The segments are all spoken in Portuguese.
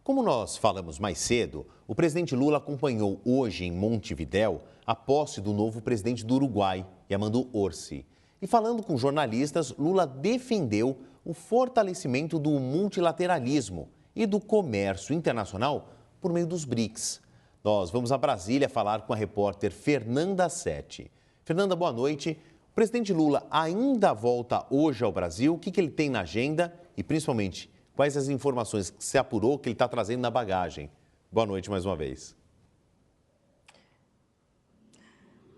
Como nós falamos mais cedo, o presidente Lula acompanhou hoje em Montevidéu a posse do novo presidente do Uruguai, Yamandu Orsi. E falando com jornalistas, Lula defendeu o fortalecimento do multilateralismo e do comércio internacional por meio dos BRICS. Nós vamos a Brasília falar com a repórter Fernanda Sete. Fernanda, boa noite. O presidente Lula ainda volta hoje ao Brasil? O que ele tem na agenda e, principalmente, quais as informações que se apurou que ele está trazendo na bagagem? Boa noite mais uma vez.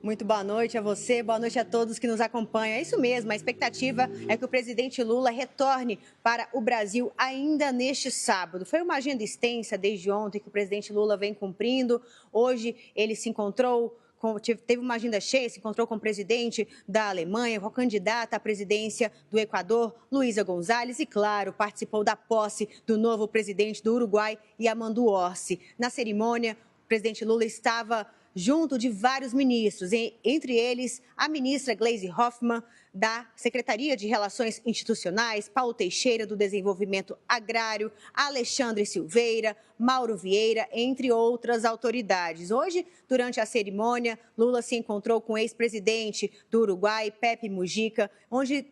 Muito boa noite a você, boa noite a todos que nos acompanham. É isso mesmo, a expectativa é que o presidente Lula retorne para o Brasil ainda neste sábado. Foi uma agenda extensa desde ontem que o presidente Lula vem cumprindo. Hoje ele se encontrou, teve uma agenda cheia, se encontrou com o presidente da Alemanha, com a candidata à presidência do Equador, Luísa González, e, claro, participou da posse do novo presidente do Uruguai, Yamandu Orsi. Na cerimônia, o presidente Lula estava junto de vários ministros, entre eles a ministra Gleisi Hoffmann, da Secretaria de Relações Institucionais, Paulo Teixeira, do Desenvolvimento Agrário, Alexandre Silveira, Mauro Vieira, entre outras autoridades. Hoje, durante a cerimônia, Lula se encontrou com o ex-presidente do Uruguai, Pepe Mujica, onde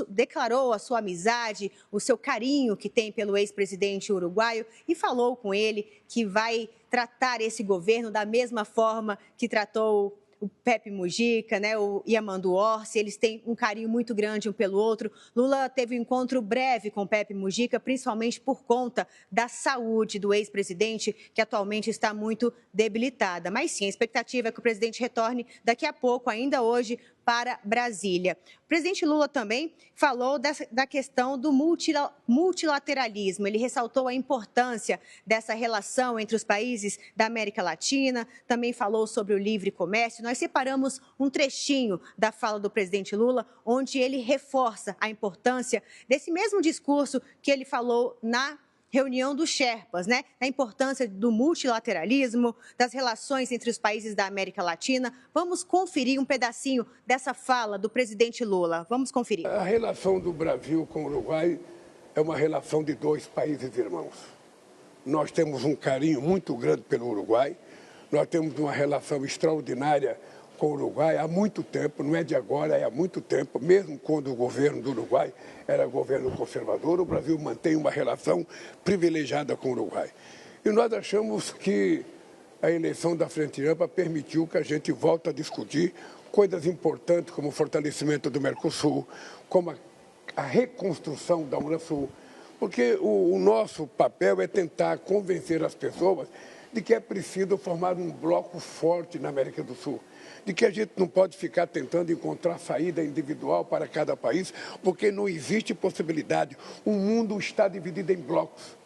declarou a sua amizade, o seu carinho que tem pelo ex-presidente uruguaio e falou com ele que vai tratar esse governo da mesma forma que tratou o Pepe Mujica, o Yamandu Orsi. Eles têm um carinho muito grande um pelo outro. Lula teve um encontro breve com o Pepe Mujica, principalmente por conta da saúde do ex-presidente, que atualmente está muito debilitada. Mas sim, a expectativa é que o presidente retorne daqui a pouco, ainda hoje, para Brasília. O presidente Lula também falou da questão do multilateralismo. Ele ressaltou a importância dessa relação entre os países da América Latina, também falou sobre o livre comércio. Nós separamos um trechinho da fala do presidente Lula, onde ele reforça a importância desse mesmo discurso que ele falou na reunião dos Sherpas, da importância do multilateralismo, das relações entre os países da América Latina. Vamos conferir um pedacinho dessa fala do presidente Lula. Vamos conferir. A relação do Brasil com o Uruguai é uma relação de dois países irmãos. Nós temos um carinho muito grande pelo Uruguai, nós temos uma relação extraordinária com o Uruguai há muito tempo, não é de agora, é há muito tempo, mesmo quando o governo do Uruguai era governo conservador, o Brasil mantém uma relação privilegiada com o Uruguai. E nós achamos que a eleição da Frente Ampla permitiu que a gente volte a discutir coisas importantes como o fortalecimento do Mercosul, como a reconstrução da Unasul, porque o nosso papel é tentar convencer as pessoas de que é preciso formar um bloco forte na América do Sul, de que a gente não pode ficar tentando encontrar saída individual para cada país, porque não existe possibilidade. O mundo está dividido em blocos.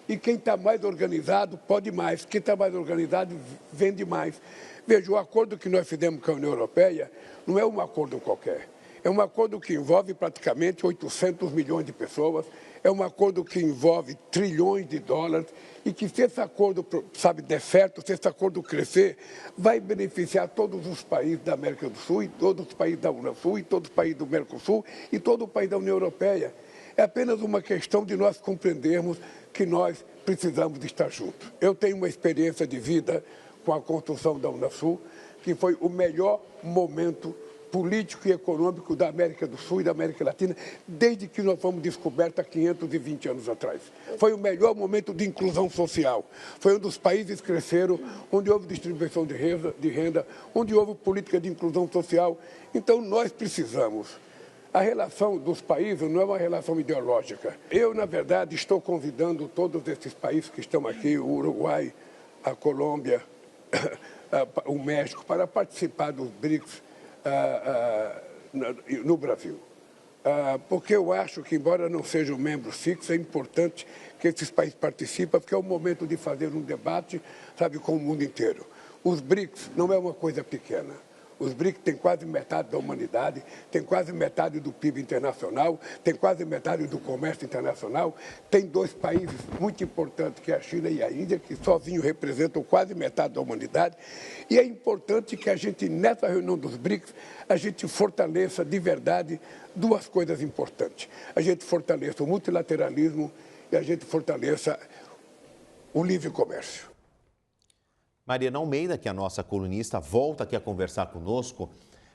E quem está mais organizado pode mais, quem está mais organizado vende mais. Veja, o acordo que nós fizemos com a União Europeia não é um acordo qualquer. É um acordo que envolve praticamente 800 milhões de pessoas, é um acordo que envolve trilhões de dólares e que, se esse acordo, der certo, se esse acordo crescer, vai beneficiar todos os países da América do Sul, e todos os países da Unasul, e todos os países do Mercosul, e todo o país da União Europeia. É apenas uma questão de nós compreendermos que nós precisamos estar juntos. Eu tenho uma experiência de vida com a construção da Unasul, que foi o melhor momento político e econômico da América do Sul e da América Latina, desde que nós fomos descobertos há 520 anos atrás. Foi o melhor momento de inclusão social. Foi um dos países que cresceram, onde houve distribuição de renda, onde houve política de inclusão social. Então, nós precisamos. A relação dos países não é uma relação ideológica. Eu, na verdade, estou convidando todos esses países que estão aqui, o Uruguai, a Colômbia, o México, para participar dos BRICS, no Brasil. Porque eu acho que, embora não sejam membros fixos, é importante que esses países participem, porque é o momento de fazer um debate, com o mundo inteiro. Os BRICS não é uma coisa pequena. Os BRICS têm quase metade da humanidade, têm quase metade do PIB internacional, têm quase metade do comércio internacional. Tem dois países muito importantes, que é a China e a Índia, que sozinhos representam quase metade da humanidade. E é importante que a gente, nessa reunião dos BRICS, a gente fortaleça de verdade duas coisas importantes. A gente fortaleça o multilateralismo e a gente fortaleça o livre comércio. Mariana Almeida, que é a nossa colunista, volta aqui a conversar conosco.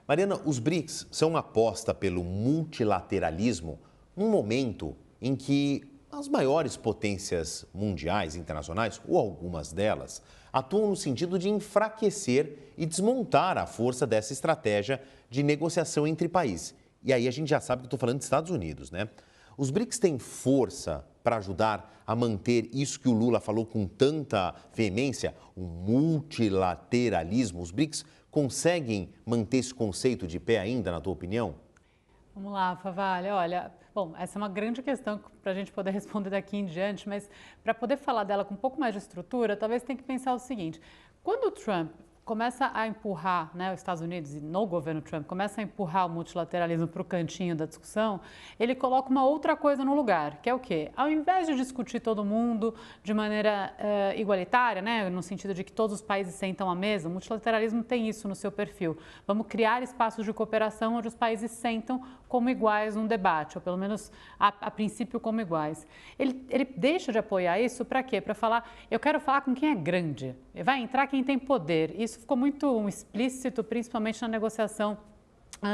Mariana, os BRICS são uma aposta pelo multilateralismo num momento em que as maiores potências mundiais, internacionais, ou algumas delas, atuam no sentido de enfraquecer e desmontar a força dessa estratégia de negociação entre países. E aí a gente já sabe que eu estou falando dos Estados Unidos, né? Os BRICS têm força para ajudar a manter isso que o Lula falou com tanta veemência, o multilateralismo? Os BRICS conseguem manter esse conceito de pé ainda, na tua opinião? Vamos lá, Favalli. Olha, bom, essa é uma grande questão para a gente poder responder daqui em diante, mas para poder falar dela com um pouco mais de estrutura, talvez tenha que pensar o seguinte: quando o Trump começa a empurrar, né, os Estados Unidos e no governo Trump começa a empurrar o multilateralismo para o cantinho da discussão, ele coloca uma outra coisa no lugar, que é o quê? Ao invés de discutir todo mundo de maneira igualitária, né, no sentido de que todos os países sentam à mesa, o multilateralismo tem isso no seu perfil. Vamos criar espaços de cooperação onde os países sentam como iguais num debate, ou pelo menos a princípio como iguais. Ele deixa de apoiar isso para quê? Para falar, eu quero falar com quem é grande, vai entrar quem tem poder. Isso ficou muito explícito, principalmente na negociação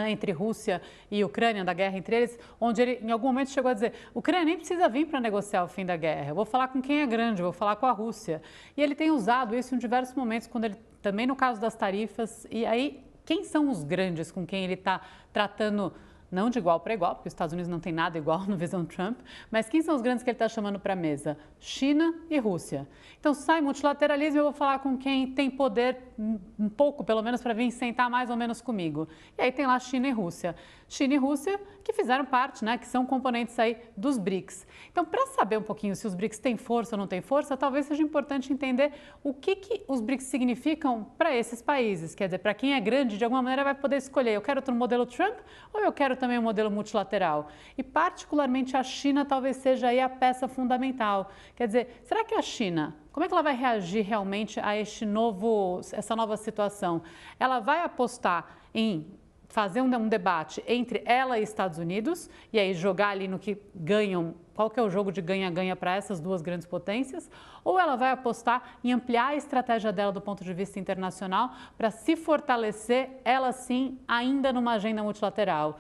entre Rússia e Ucrânia, da guerra entre eles, onde ele em algum momento chegou a dizer: Ucrânia nem precisa vir para negociar o fim da guerra, eu vou falar com quem é grande, eu vou falar com a Rússia. E ele tem usado isso em diversos momentos, quando ele, também no caso das tarifas, e aí quem são os grandes com quem ele está tratando, não de igual para igual, porque os Estados Unidos não tem nada igual no visão Trump, mas quem são os grandes que ele está chamando para a mesa? China e Rússia. Então, sai multilateralismo, eu vou falar com quem tem poder um pouco, pelo menos, para vir sentar mais ou menos comigo. E aí tem lá China e Rússia. China e Rússia que fizeram parte, né, que são componentes aí dos BRICS. Então, para saber um pouquinho se os BRICS têm força ou não têm força, talvez seja importante entender o que os BRICS significam para esses países. Quer dizer, para quem é grande, de alguma maneira vai poder escolher: eu quero outro modelo Trump ou eu quero também um modelo multilateral? E particularmente a China talvez seja aí a peça fundamental. Quer dizer, será que a China, como é que ela vai reagir realmente a essa nova situação? Ela vai apostar em fazer um debate entre ela e Estados Unidos e aí jogar ali no que ganham, qual que é o jogo de ganha-ganha para essas duas grandes potências, ou ela vai apostar em ampliar a estratégia dela do ponto de vista internacional para se fortalecer, ela sim, ainda numa agenda multilateral?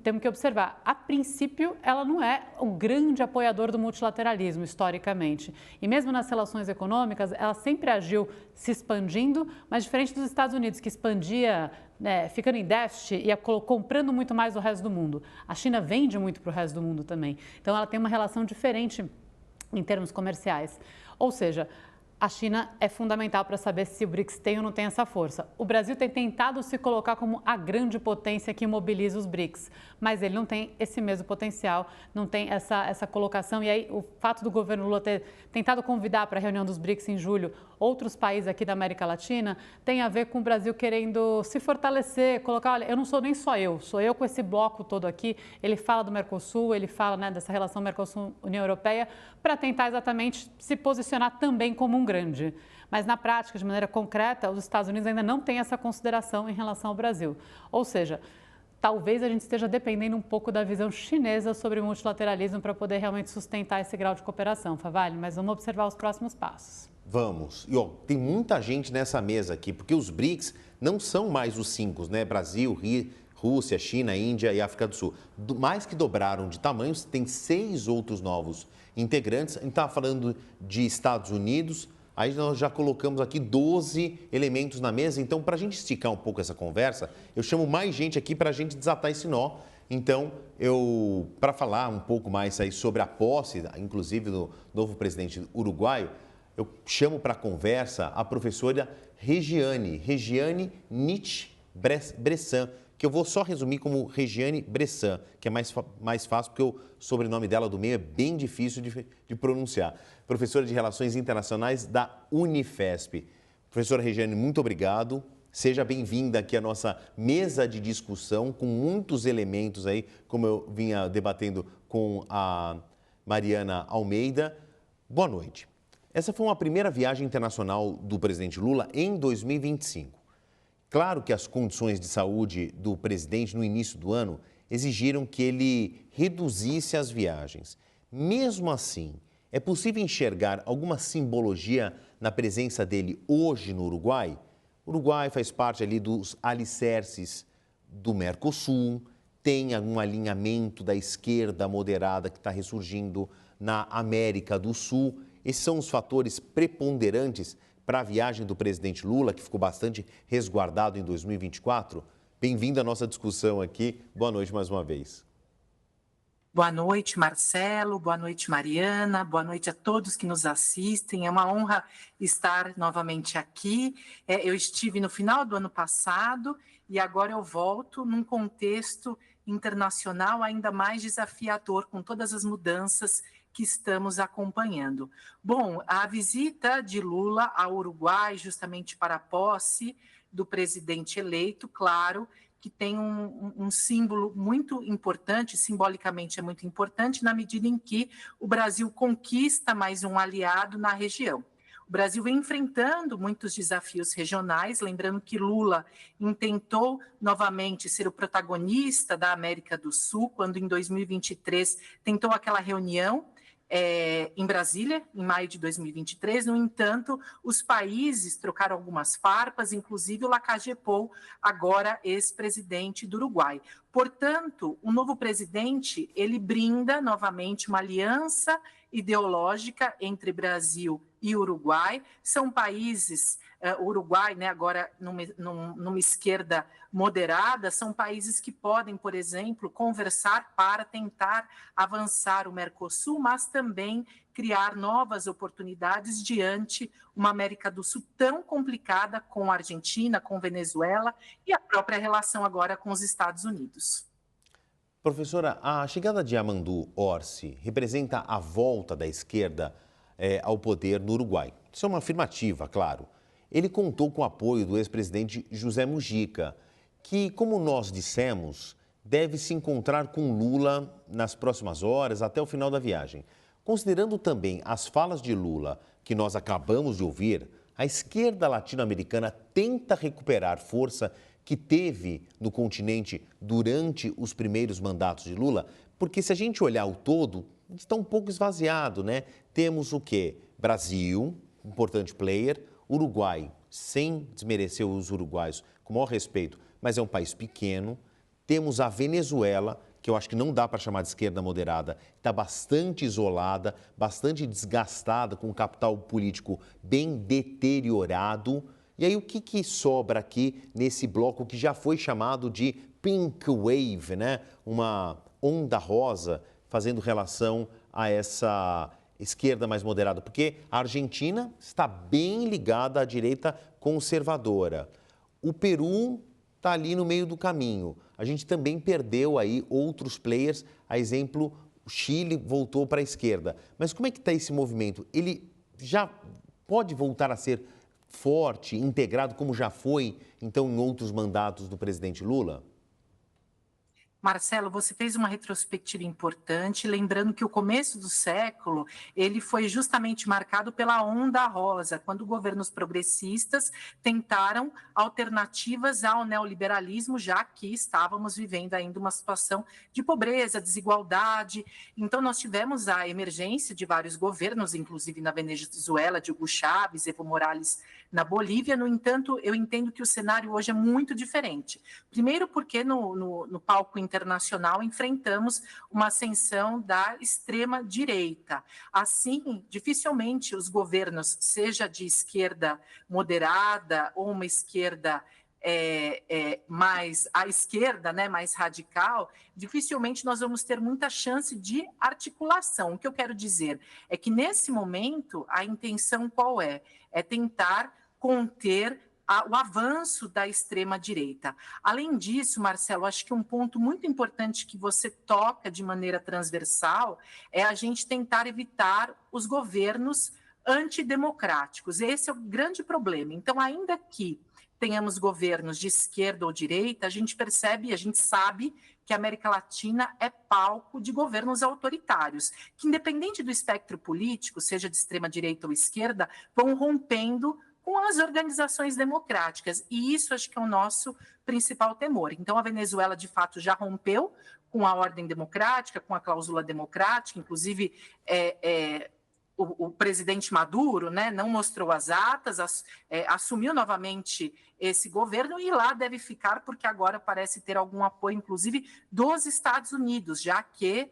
Temos que observar, a princípio, ela não é o grande apoiador do multilateralismo, historicamente. E mesmo nas relações econômicas, ela sempre agiu se expandindo, mas diferente dos Estados Unidos, que expandia, né, ficando em déficit e comprando muito mais do resto do mundo. A China vende muito para o resto do mundo também. Então, ela tem uma relação diferente em termos comerciais. Ou seja, a China é fundamental para saber se o BRICS tem ou não tem essa força. O Brasil tem tentado se colocar como a grande potência que mobiliza os BRICS, mas ele não tem esse mesmo potencial, não tem essa colocação. E aí o fato do governo Lula ter tentado convidar para a reunião dos BRICS em julho outros países aqui da América Latina tem a ver com o Brasil querendo se fortalecer, colocar, olha, eu não sou nem só eu, sou eu com esse bloco todo aqui. Ele fala do Mercosul, ele fala, né, dessa relação Mercosul-União Europeia, para tentar exatamente se posicionar também como um grande. Mas na prática, de maneira concreta, os Estados Unidos ainda não têm essa consideração em relação ao Brasil. Ou seja, talvez a gente esteja dependendo um pouco da visão chinesa sobre o multilateralismo para poder realmente sustentar esse grau de cooperação, Favalli, mas vamos observar os próximos passos. Vamos. E ó, tem muita gente nessa mesa aqui, porque os BRICS não são mais os 5, né? Brasil, Rússia, China, Índia e África do Sul. Mais que dobraram de tamanho, tem 6 outros novos integrantes. A gente está falando de Estados Unidos, aí nós já colocamos aqui 12 elementos na mesa. Então, para a gente esticar um pouco essa conversa, eu chamo mais gente aqui para a gente desatar esse nó. Então, para falar um pouco mais aí sobre a posse, inclusive do novo presidente uruguaio, eu chamo para a conversa a professora Regiane Nietzsche Bressan, que eu vou só resumir como Regiane Bressan, que é mais fácil, porque o sobrenome dela do meio é bem difícil de pronunciar. Professora de Relações Internacionais da Unifesp. Professora Regiane, muito obrigado. Seja bem-vinda aqui à nossa mesa de discussão, com muitos elementos aí, como eu vinha debatendo com a Mariana Almeida. Boa noite. Essa foi uma primeira viagem internacional do presidente Lula em 2025. Claro que as condições de saúde do presidente no início do ano exigiram que ele reduzisse as viagens. Mesmo assim, É possível enxergar alguma simbologia na presença dele hoje no Uruguai? O Uruguai faz parte ali dos alicerces do Mercosul, tem um alinhamento da esquerda moderada que está ressurgindo na América do Sul. Esses são os fatores preponderantes para a viagem do presidente Lula, que ficou bastante resguardado em 2024. Bem-vindo à nossa discussão aqui. Boa noite mais uma vez. Boa noite, Marcelo. Boa noite, Mariana. Boa noite a todos que nos assistem. É uma honra estar novamente aqui. Eu estive no final do ano passado e agora eu volto num contexto internacional ainda mais desafiador, com todas as mudanças que estamos acompanhando. Bom, a visita de Lula ao Uruguai, justamente para a posse do presidente eleito, claro, que tem um símbolo muito importante, simbolicamente é muito importante, na medida em que o Brasil conquista mais um aliado na região. O Brasil vem enfrentando muitos desafios regionais, lembrando que Lula intentou novamente ser o protagonista da América do Sul, quando em 2023 tentou aquela reunião em Brasília, em maio de 2023. No entanto, os países trocaram algumas farpas, inclusive o Lacagepou, agora ex-presidente do Uruguai. Portanto, o novo presidente, ele brinda novamente uma aliança ideológica entre Brasil e Uruguai. São países, o Uruguai, né, agora numa esquerda moderada, são países que podem, por exemplo, conversar para tentar avançar o Mercosul, mas também criar novas oportunidades diante uma América do Sul tão complicada com a Argentina, com Venezuela e a própria relação agora com os Estados Unidos. Professora, a chegada de Amadeu Orsi representa a volta da esquerda ao poder no Uruguai. Isso é uma afirmativa, claro. Ele contou com o apoio do ex-presidente José Mujica, que, como nós dissemos, deve se encontrar com Lula nas próximas horas, até o final da viagem. Considerando também as falas de Lula que nós acabamos de ouvir, a esquerda latino-americana tenta recuperar força que teve no continente durante os primeiros mandatos de Lula, porque se a gente olhar o todo, está um pouco esvaziado, né? Temos o quê? Brasil, importante player, Uruguai, sem desmerecer os uruguaios, com o maior respeito, mas é um país pequeno. Temos a Venezuela, que eu acho que não dá para chamar de esquerda moderada, está bastante isolada, bastante desgastada, com um capital político bem deteriorado. E aí o que sobra aqui nesse bloco que já foi chamado de Pink Wave, né? Uma onda rosa, fazendo relação a essa esquerda mais moderada, porque a Argentina está bem ligada à direita conservadora. O Peru está ali no meio do caminho. A gente também perdeu aí outros players, a exemplo, o Chile voltou para a esquerda. Mas como é que está esse movimento? Ele já pode voltar a ser forte, integrado, como já foi, então, em outros mandatos do presidente Lula? Marcelo, você fez uma retrospectiva importante, lembrando que o começo do século ele foi justamente marcado pela onda rosa, quando governos progressistas tentaram alternativas ao neoliberalismo, já que estávamos vivendo ainda uma situação de pobreza, desigualdade. Então, nós tivemos a emergência de vários governos, inclusive na Venezuela, de Hugo Chávez, Evo Morales na Bolívia. No entanto, eu entendo que o cenário hoje é muito diferente. Primeiro porque no palco internacional enfrentamos uma ascensão da extrema-direita. Assim, dificilmente os governos, seja de esquerda moderada ou uma esquerda mais à esquerda, né, mais radical, dificilmente nós vamos ter muita chance de articulação. O que eu quero dizer é que, nesse momento, a intenção qual é? É tentar conter o avanço da extrema-direita. Além disso, Marcelo, acho que um ponto muito importante que você toca de maneira transversal é a gente tentar evitar os governos antidemocráticos. Esse é o grande problema. Então, ainda que tenhamos governos de esquerda ou direita, a gente percebe, a gente sabe que a América Latina é palco de governos autoritários, que, independente do espectro político, seja de extrema-direita ou esquerda, vão rompendo com as organizações democráticas. E isso acho que é o nosso principal temor. Então, a Venezuela, de fato, já rompeu com a ordem democrática, com a cláusula democrática, inclusive o presidente Maduro, né, não mostrou as atas, assumiu novamente esse governo e lá deve ficar porque agora parece ter algum apoio, inclusive, dos Estados Unidos, já que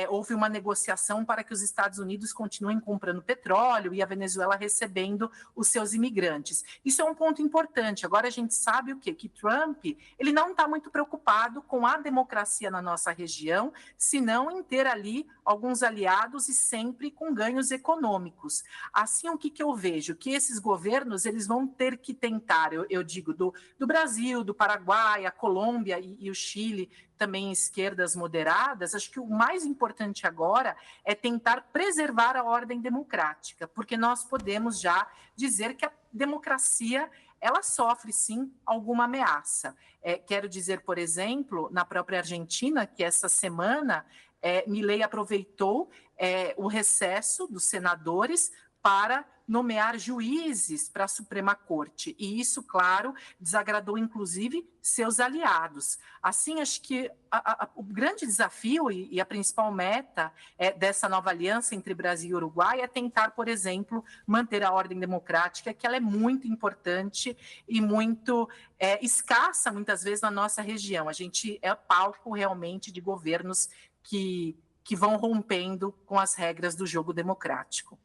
houve uma negociação para que os Estados Unidos continuem comprando petróleo e a Venezuela recebendo os seus imigrantes. Isso é um ponto importante. Agora a gente sabe o quê? Que Trump ele não está muito preocupado com a democracia na nossa região, senão em ter ali alguns aliados e sempre com ganhos econômicos. Assim, o que eu vejo? Que esses governos eles vão ter que tentar, eu digo, do Brasil, do Paraguai, a Colômbia e o Chile, também esquerdas moderadas, acho que o mais importante agora é tentar preservar a ordem democrática, porque nós podemos já dizer que a democracia ela sofre, sim, alguma ameaça. Quero dizer, por exemplo, na própria Argentina, que essa semana Milei aproveitou o recesso dos senadores para nomear juízes para a Suprema Corte. E isso, claro, desagradou, inclusive, seus aliados. Assim, acho que o grande desafio e a principal meta dessa nova aliança entre Brasil e Uruguai é tentar, por exemplo, manter a ordem democrática, que ela é muito importante e muito escassa, muitas vezes, na nossa região. A gente é palco, realmente, de governos que vão rompendo com as regras do jogo democrático.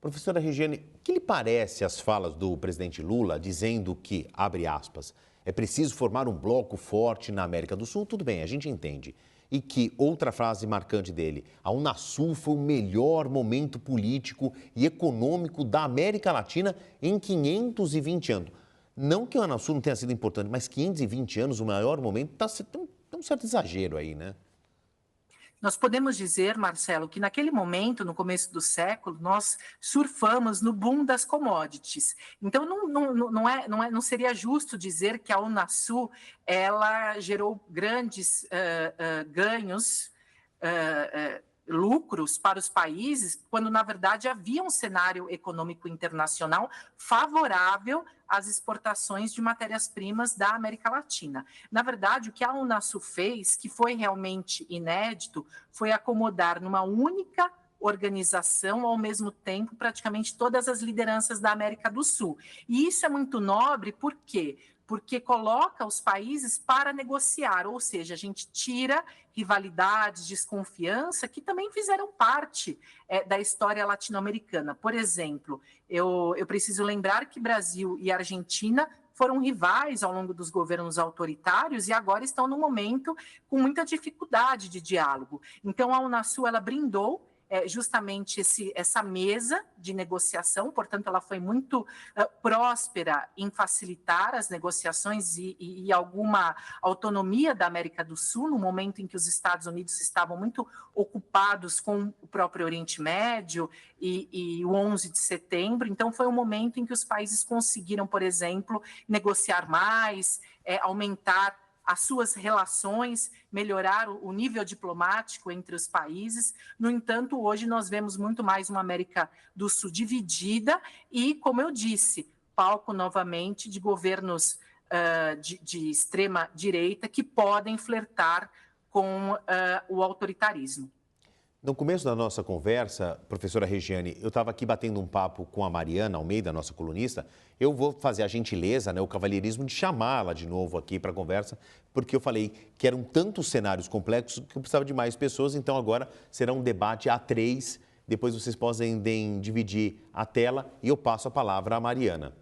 Professora Regiane, o que lhe parece as falas do presidente Lula dizendo que, abre aspas, é preciso formar um bloco forte na América do Sul? Tudo bem, a gente entende. E que, outra frase marcante dele, a Unasul foi o melhor momento político e econômico da América Latina em 520 anos. Não que a Unasul não tenha sido importante, mas 520 anos, o maior momento, tem um certo exagero aí, né? Nós podemos dizer, Marcelo, que naquele momento, no começo do século, nós surfamos no boom das commodities. Então, não seria justo dizer que a Unasul ela gerou grandes ganhos, lucros para os países, quando, na verdade, havia um cenário econômico internacional favorável às exportações de matérias-primas da América Latina. Na verdade, o que a Unasul fez, que foi realmente inédito, foi acomodar numa única organização, ao mesmo tempo, praticamente todas as lideranças da América do Sul. E isso é muito nobre, por quê? Porque coloca os países para negociar, ou seja, a gente tira rivalidades, desconfiança, que também fizeram parte da história latino-americana. Por exemplo, eu preciso lembrar que Brasil e Argentina foram rivais ao longo dos governos autoritários e agora estão num momento com muita dificuldade de diálogo. Então, a Unasul, ela brindou justamente essa mesa de negociação, portanto, ela foi muito próspera em facilitar as negociações e alguma autonomia da América do Sul, no momento em que os Estados Unidos estavam muito ocupados com o próprio Oriente Médio e o 11 de setembro. Então, foi um momento em que os países conseguiram, por exemplo, negociar mais, aumentar as suas relações, melhorar o nível diplomático entre os países. No entanto, hoje nós vemos muito mais uma América do Sul dividida e, como eu disse, palco novamente de governos de extrema direita que podem flertar com o autoritarismo. No começo da nossa conversa, professora Regiane, eu estava aqui batendo um papo com a Mariana Almeida, nossa colunista. Eu vou fazer a gentileza, o cavalheirismo de chamá-la de novo aqui para a conversa, porque eu falei que eram tantos cenários complexos que eu precisava de mais pessoas, então agora será um debate a 3, depois vocês podem dividir a tela e eu passo a palavra à Mariana.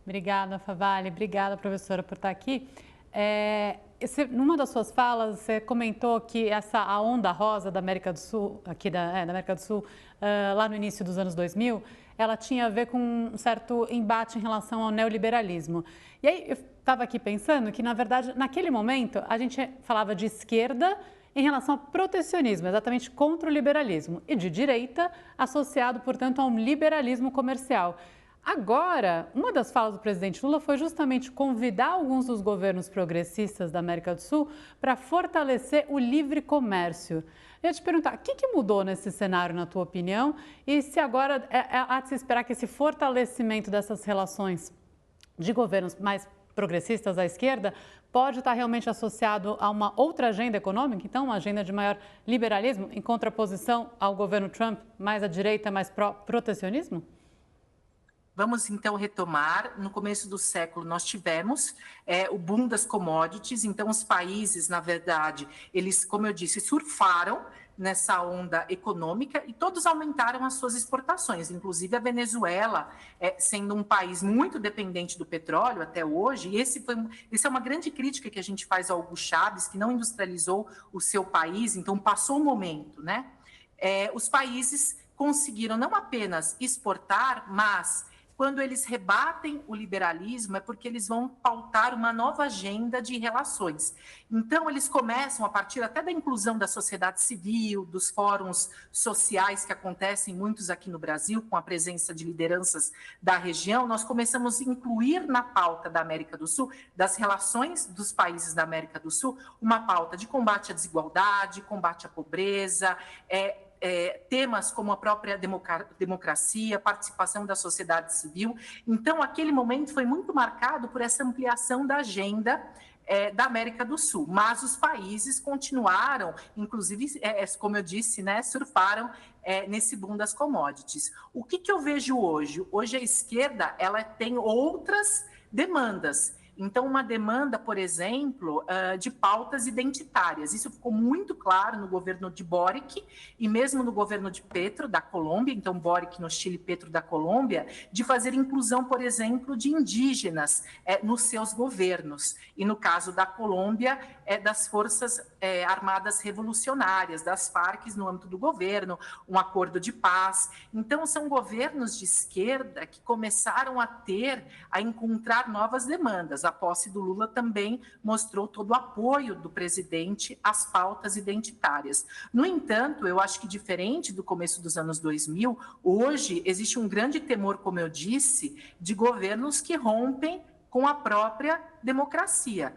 Obrigada, Favale. Obrigada, professora, por estar aqui. Numa das suas falas, você comentou que a onda rosa da América do Sul, aqui da América do Sul, lá no início dos anos 2000, ela tinha a ver com um certo embate em relação ao neoliberalismo. E aí eu estava aqui pensando que, na verdade, naquele momento, a gente falava de esquerda em relação ao protecionismo, exatamente contra o liberalismo, e de direita, associado, portanto, a um liberalismo comercial. Agora, uma das falas do presidente Lula foi justamente convidar alguns dos governos progressistas da América do Sul para fortalecer o livre comércio. Eu ia te perguntar, o que mudou nesse cenário, na tua opinião? E se agora há de se esperar que esse fortalecimento dessas relações de governos mais progressistas à esquerda, pode estar realmente associado a uma outra agenda econômica, então uma agenda de maior liberalismo, em contraposição ao governo Trump, mais à direita, mais pró-protecionismo? Vamos então retomar. No começo do século nós tivemos o boom das commodities, então os países, na verdade, eles, como eu disse, surfaram nessa onda econômica e todos aumentaram as suas exportações, inclusive a Venezuela, sendo um país muito dependente do petróleo até hoje, e essa é uma grande crítica que a gente faz ao Hugo Chávez, que não industrializou o seu país, então passou o momento, né? Os países conseguiram não apenas exportar, mas quando eles rebatem o liberalismo, é porque eles vão pautar uma nova agenda de relações. Então, eles começam, a partir até da inclusão da sociedade civil, dos fóruns sociais que acontecem muitos aqui no Brasil, com a presença de lideranças da região, nós começamos a incluir na pauta da América do Sul, das relações dos países da América do Sul, uma pauta de combate à desigualdade, combate à pobreza, temas como a própria democracia, participação da sociedade civil. Então, aquele momento foi muito marcado por essa ampliação da agenda da América do Sul, mas os países continuaram, inclusive, como eu disse, né, surfaram nesse boom das commodities. O que eu vejo hoje? Hoje a esquerda ela tem outras demandas. Então, uma demanda, por exemplo, de pautas identitárias. Isso ficou muito claro no governo de Boric e mesmo no governo de Petro, da Colômbia, então Boric no Chile, Petro da Colômbia, de fazer inclusão, por exemplo, de indígenas nos seus governos. E no caso da Colômbia, das Forças Armadas Revolucionárias, das Farc no âmbito do governo, um acordo de paz. Então, são governos de esquerda que começaram a encontrar novas demandas. A posse do Lula também mostrou todo o apoio do presidente às pautas identitárias. No entanto, eu acho que diferente do começo dos anos 2000, hoje existe um grande temor, como eu disse, de governos que rompem com a própria democracia.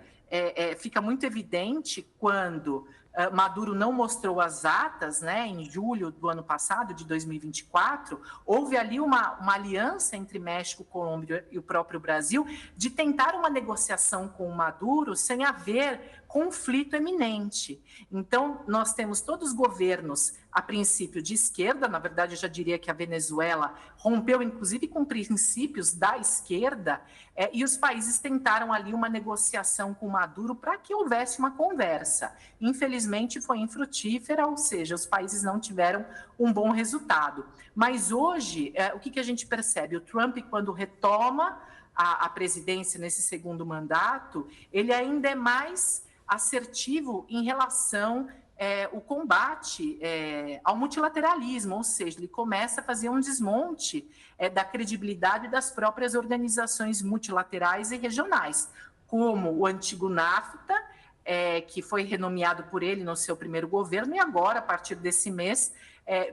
Fica muito evidente quando Maduro não mostrou as atas, né, em julho do ano passado, de 2024, houve ali uma aliança entre México, Colômbia e o próprio Brasil de tentar uma negociação com o Maduro sem haver conflito eminente. Então, nós temos todos os governos, a princípio de esquerda, na verdade eu já diria que a Venezuela rompeu inclusive com princípios da esquerda, e os países tentaram ali uma negociação com Maduro para que houvesse uma conversa. Infelizmente foi infrutífera, ou seja, os países não tiveram um bom resultado. Mas hoje, o que a gente percebe? O Trump, quando retoma a presidência nesse segundo mandato, ele ainda é mais assertivo em relação ao combate ao multilateralismo, ou seja, ele começa a fazer um desmonte da credibilidade das próprias organizações multilaterais e regionais, como o antigo NAFTA, que foi renomeado por ele no seu primeiro governo, e agora, a partir desse mês,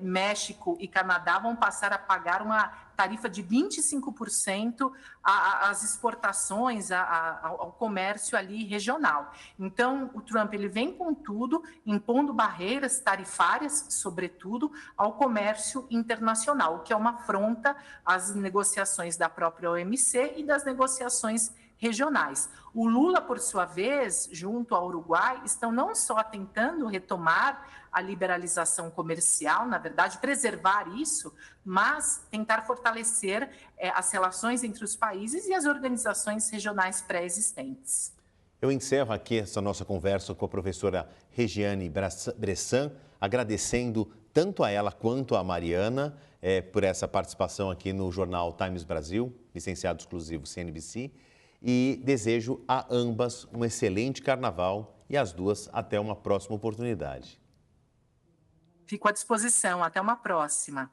México e Canadá vão passar a pagar uma tarifa de 25% às exportações, ao comércio ali regional. Então, o Trump ele vem com tudo, impondo barreiras tarifárias, sobretudo, ao comércio internacional, o que é uma afronta às negociações da própria OMC e das negociações regionais. O Lula, por sua vez, junto ao Uruguai, estão não só tentando retomar a liberalização comercial, na verdade, preservar isso, mas tentar fortalecer as relações entre os países e as organizações regionais pré-existentes. Eu encerro aqui essa nossa conversa com a professora Regiane Bressan, agradecendo tanto a ela quanto a Mariana por essa participação aqui no jornal Times Brasil, licenciado exclusivo CNBC, e desejo a ambas um excelente carnaval e as duas até uma próxima oportunidade. Fico à disposição, até uma próxima.